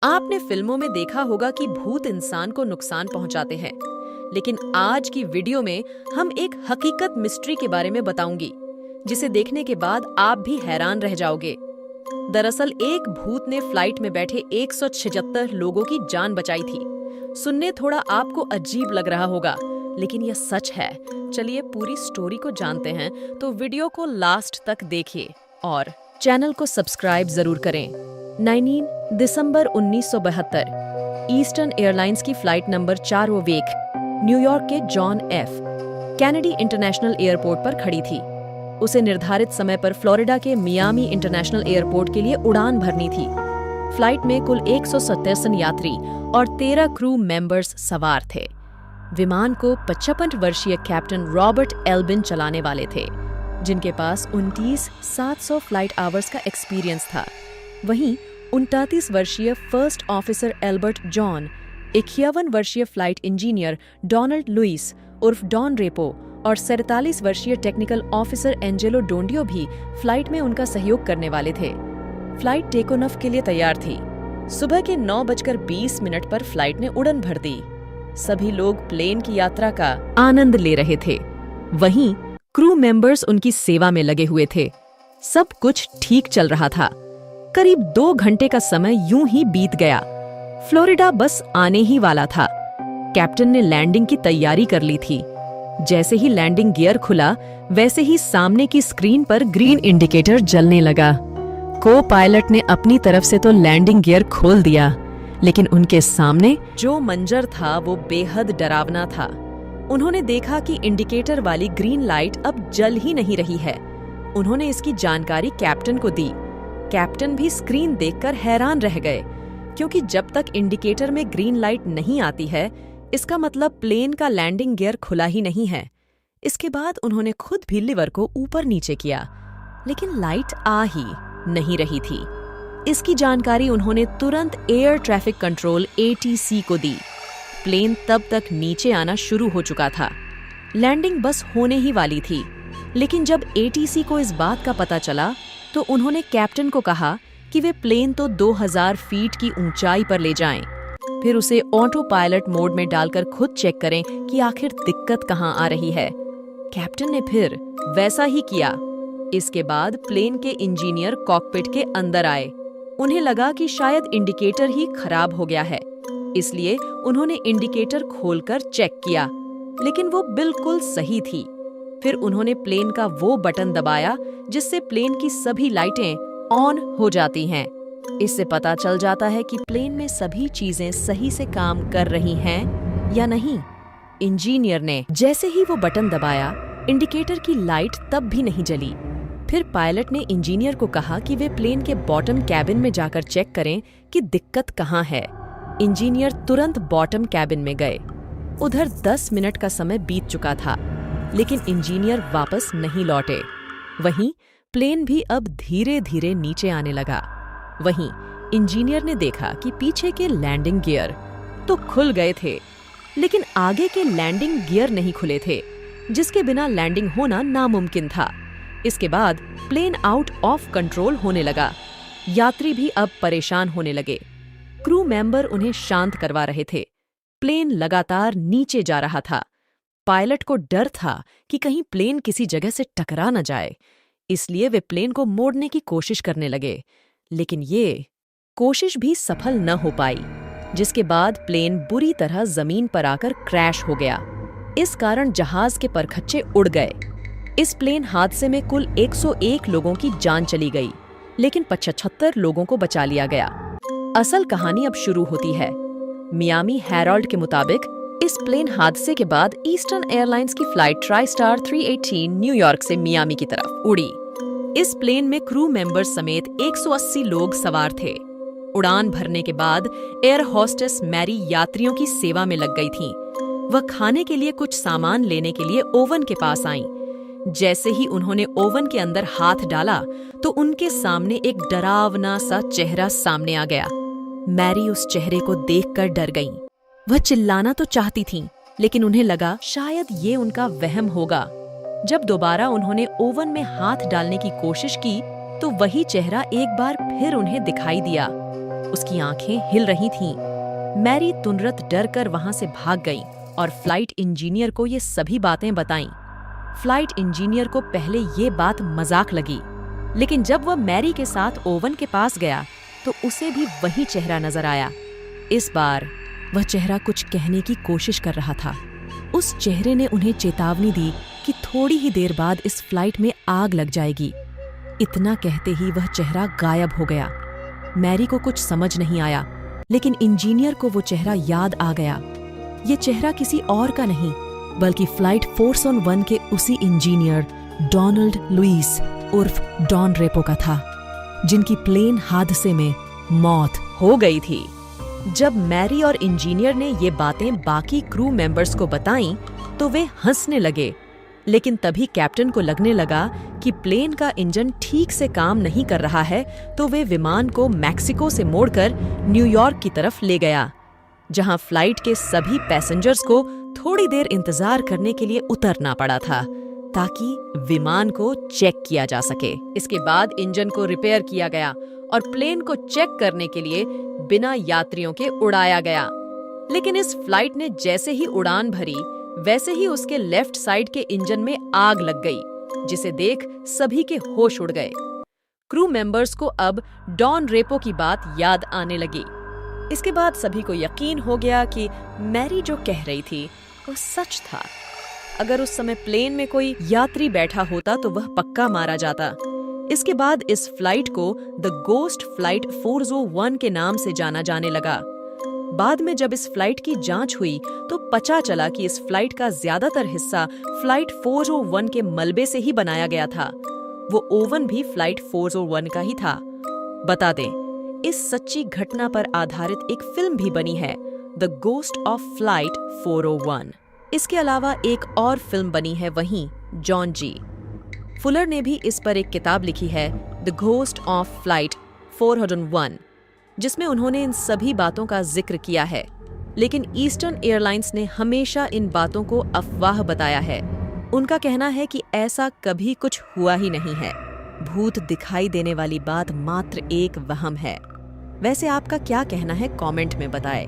आपने फिल्मों में देखा होगा कि भूत इंसान को नुकसान पहुंचाते हैं, लेकिन आज की वीडियो में हम एक हकीकत मिस्ट्री के बारे में बताऊंगी, जिसे देखने के बाद आप भी हैरान रह जाओगे। दरअसल एक भूत ने फ्लाइट में बैठे 176 लोगों की जान बचाई थी। सुनने थोड़ा आपको अजीब लग रहा होगा, लेकिन यह सच है। चलिए पूरी स्टोरी को जानते हैं, तो वीडियो को लास्ट तक देखिए और चैनल को सब्सक्राइब जरूर करें। 19 दिसंबर 1972 ईस्टर्न एयरलाइंस की फ्लाइट नंबर 4 वेक न्यूयॉर्क के John F Kennedy international airport पर खड़ी थी। उसे निर्धारित समय पर फ्लोरिडा के मियामी इंटरनेशनल एयरपोर्ट के लिए उड़ान भरनी थी। फ्लाइट में कुल 157 यात्री और 13 क्रू मेंबर्स सवार थे। विमान को 55 वर्षीय कैप्टन रॉबर्ट एल्बिन चलाने वाले थे, जिनके पास 29,700 फ्लाइट आवर्स का एक्सपीरियंस था। वहीं 39 वर्षीय फर्स्ट ऑफिसर एल्बर्ट जॉन, 51 वर्षीय फ्लाइट इंजीनियर डोनाल्ड लुइस उर्फ डॉन रेपो और 47 वर्षीय टेक्निकल ऑफिसर एंजेलो डोंडियो भी फ्लाइट में उनका सहयोग करने वाले थे। फ्लाइट टेक ऑफ के लिए तैयार थी। सुबह के 9:20 पर फ्लाइट ने उड़न भर दी। सभी लोग प्लेन की यात्रा का आनंद ले रहे थे। वहीं क्रू मेंबर्स उनकी सेवा में लगे हुए थे। सब कुछ ठीक चल रहा था। करीब 2 घंटे का समय यूं ही बीत गया। फ्लोरिडा बस आने ही वाला था। कैप्टन ने लैंडिंग की तैयारी कर ली थी। जैसे ही लैंडिंग गियर खुला, वैसे ही सामने की स्क्रीन पर ग्रीन इंडिकेटर जलने लगा। को पायलट ने अपनी तरफ से तो लैंडिंग गियर खोल दिया, लेकिन उनके सामने जो मंजर था वो बेहद डरावना था। उन्होंने देखा कि इंडिकेटर वाली ग्रीन लाइट अब जल ही नहीं रही है। उन्होंने इसकी जानकारी कैप्टन को दी। कैप्टन भी स्क्रीन देखकर हैरान रह गए, क्योंकि जब तक इंडिकेटर में ग्रीन लाइट नहीं आती है, इसका मतलब प्लेन का लैंडिंग गियर खुला ही नहीं है। इसके बाद उन्होंने खुद भी लिवर को ऊपर नीचे किया, लेकिन लाइट आ ही नहीं रही थी। इसकी जानकारी उन्होंने तुरंत एयर ट्रैफिक कंट्रोल ATC को दी। प्लेन तब तक नीचे आना शुरू हो चुका था। लैंडिंग बस होने ही वाली थी, लेकिन जब ATC को इस बात का पता चला, तो उन्होंने कैप्टन को कहा कि वे प्लेन तो 2000 फीट की ऊंचाई पर ले जाएं, फिर उसे ऑटो पायलट मोड में डालकर खुद चेक करें कि आखिर दिक्कत कहां आ रही है। कैप्टन ने फिर वैसा ही किया। इसके बाद प्लेन के इंजीनियर कॉकपिट के अंदर आए। उन्हें लगा कि शायद इंडिकेटर ही खराब हो गया है, इसलिए उन्होंने इंडिकेटर खोलकर चेक किया, लेकिन वो बिल्कुल सही थी। फिर उन्होंने प्लेन का वो बटन दबाया जिससे प्लेन की सभी लाइटें ऑन हो जाती हैं। इससे पता चल जाता है कि प्लेन में सभी चीजें सही से काम कर रही हैं या नहीं। इंजीनियर ने जैसे ही वो बटन दबाया, इंडिकेटर की लाइट तब भी नहीं जली। फिर पायलट ने इंजीनियर को कहा कि वे प्लेन के बॉटम कैबिन में जाकर चेक करें कि दिक्कत कहाँ है। इंजीनियर तुरंत बॉटम कैबिन में गए। उधर 10 मिनट का समय बीत चुका था, लेकिन इंजीनियर वापस नहीं लौटे। वहीं प्लेन भी अब धीरे धीरे नीचे आने लगा। वहीं इंजीनियर ने देखा कि पीछे के लैंडिंग गियर तो खुल गए थे, लेकिन आगे के लैंडिंग गियर नहीं खुले थे, जिसके बिना लैंडिंग होना नामुमकिन था। इसके बाद प्लेन आउट ऑफ कंट्रोल होने लगा। यात्री भी अब परेशान होने लगे। क्रू मेंबर उन्हें शांत करवा रहे थे। प्लेन लगातार नीचे जा रहा था। पायलट को डर था कि कहीं प्लेन किसी जगह से टकरा न जाए, इसलिए वे प्लेन को मोड़ने की कोशिश करने लगे, लेकिन ये कोशिश भी सफल न हो पाई, जिसके बाद प्लेन बुरी तरह जमीन पर आकर क्रैश हो गया। इस कारण जहाज के परखच्चे उड़ गए। इस प्लेन हादसे में कुल 101 लोगों की जान चली गई, लेकिन 75 लोगों को बचा लिया गया। असल कहानी अब शुरू होती है। मियामी हेराल्ड के मुताबिक इस प्लेन हादसे के बाद ईस्टर्न एयरलाइंस की फ्लाइट ट्राइस्टार 318 न्यूयॉर्क से मियामी की तरफ उड़ी। इस प्लेन में क्रू मेंबर्स समेत 180 लोग सवार थे। उड़ान भरने के बाद एयर होस्टेस मैरी यात्रियों की सेवा में लग गई थीं। वह खाने के लिए कुछ सामान लेने के लिए ओवन के पास आईं। जैसे ही उन्होंने ओवन के अंदर हाथ डाला, तो उनके सामने एक डरावना सा चेहरा सामने आ गया। मैरी उस चेहरे को देखकर डर गईं। वह चिल्लाना तो चाहती थीं, लेकिन उन्हें लगा शायद ये उनका वहम होगा। जब दोबारा उन्होंने ओवन में हाथ डालने की कोशिश की, तो वही चेहरा एक बार फिर उन्हें दिखाई दिया। उसकी आंखें हिल रही थीं। मैरी तुरंत डर कर वहां से भाग गई और फ्लाइट इंजीनियर को ये सभी बातें बताईं। फ्लाइट इंजीनियर को पहले ये बात मजाक लगी, लेकिन जब वह मैरी के साथ ओवन के पास गया तो उसे भी वही चेहरा नजर आया। इस बार वह चेहरा कुछ कहने की कोशिश कर रहा था। उस चेहरे ने उन्हें चेतावनी दी कि थोड़ी ही देर बाद इस फ्लाइट में आग लग जाएगी। इतना कहते ही वह चेहरा गायब हो गया। मैरी को कुछ समझ नहीं आया, लेकिन इंजीनियर को वो चेहरा याद आ गया। ये चेहरा किसी और का नहीं बल्कि फ्लाइट 401 के उसी इंजीनियर डोनाल्ड लुईस उर्फ डॉन रेपो का था, जिनकी प्लेन हादसे में मौत हो गई थी। जब मैरी और इंजीनियर ने ये बातें बाकी क्रू मेंबर्स को बताईं तो वे हंसने लगे, लेकिन तभी कैप्टन को लगने लगा कि प्लेन का इंजन ठीक से काम नहीं कर रहा है, तो वे विमान को मैक्सिको से मोड़कर न्यूयॉर्क की तरफ ले गया, जहां फ्लाइट के सभी पैसेंजर्स को थोड़ी देर इंतजार करने के लिए उतरना पड़ा था ताकि विमान को चेक किया जा सके। इसके बाद इंजन को रिपेयर किया गया और प्लेन को चेक करने के लिए बिना यात्रियों के उड़ाया गया। लेकिन इस फ्लाइट ने जैसे ही उड़ान भरी, वैसे ही उसके लेफ्ट साइड के इंजन में आग लग गई, जिसे देख सभी के होश उड़ गए। क्रू मेंबर्स को अब डॉन रेपो की बात याद आने लगी। इसके बाद सभी को यकीन हो गया कि मैरी जो कह रही थी वो सच था। अगर उस समय प्लेन में कोई यात्री बैठा होता तो वह पक्का मारा जाता। इसके बाद इस फ्लाइट को द गोस्ट फ्लाइट 401 के नाम से जाना जाने लगा। बाद में जब इस फ्लाइट की जांच हुई तो पता चला कि इस फ्लाइट का ज्यादातर हिस्सा फ्लाइट 401 के मलबे से ही बनाया गया था। वो ओवन भी फ्लाइट 401 का ही था। बता दें, इस सच्ची घटना पर आधारित एक फिल्म भी बनी है, द गोस्ट ऑफ फ्लाइट 401। इसके अलावा एक और फिल्म बनी है वहीं जॉन जी फुलर ने भी इस पर एक किताब लिखी है, द घोस्ट ऑफ फ्लाइट 401, जिसमें उन्होंने इन सभी बातों का जिक्र किया है। लेकिन ईस्टर्न एयरलाइंस ने हमेशा इन बातों को अफवाह बताया है। उनका कहना है कि ऐसा कभी कुछ हुआ ही नहीं है। भूत दिखाई देने वाली बात मात्र एक वहम है। वैसे आपका क्या कहना है, कमेंट में बताएं।